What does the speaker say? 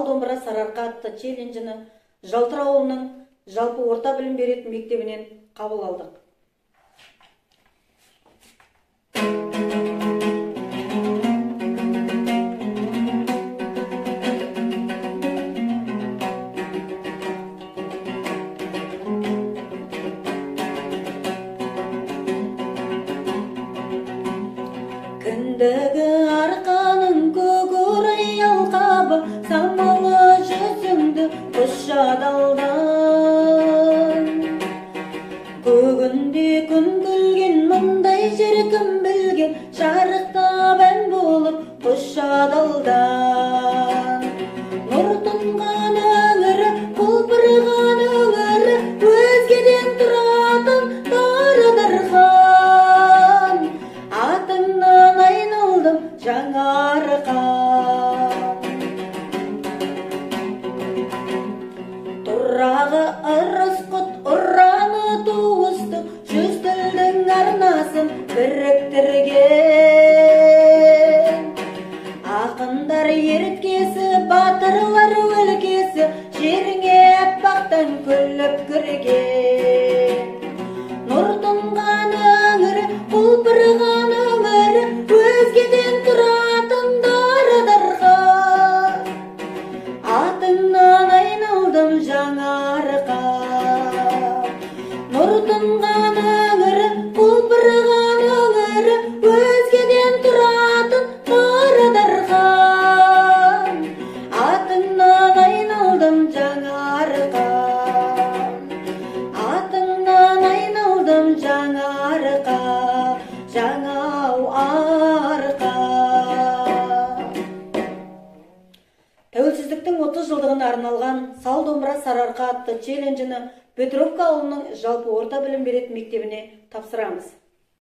Сал домбыра Сарыарқа атты челленджіні Жалтыр ауылының жалпы орта білім беретін мектебінен қабыл алдық. Кіндігі арқаның көгірей алқабы, самалы жүзіңді құшадалдан. Көгінде күн күлген мұндай жер кім білген, жарықта бән болып құшадалдан. Нұр тұнған өңірі, құлпырған өңірі, өзгеден тұратын дарыдырған. Атыңнан айналдым жаңарқа. Тұрағы ырыс құт ұраны туысты, жүз тілдің арнасын біріктірген. Ақындар еріткесі, батырлар өлкесі, жеріңе аппақтан күліп кірген. Нұр тұнған өңірі, құлпырған өмірі, өзгеден тұратын дарыдырған. Атыңнан айналдым жаңарқа. Нұр тұнған өңірі, құлпырған өмірі, өзгеден тұратын дарыдырған. Атыңнан айналдым жаңарқа. Атыңнан айналдым жаңарқа, жаңау арқа. Тәуелсіздіктің 30 жылдығына арналған Сал домбыра Сарыарқа атты челленджіні Петровка ауылының жалпы орта білім беретін мектебіне тапсырамыз.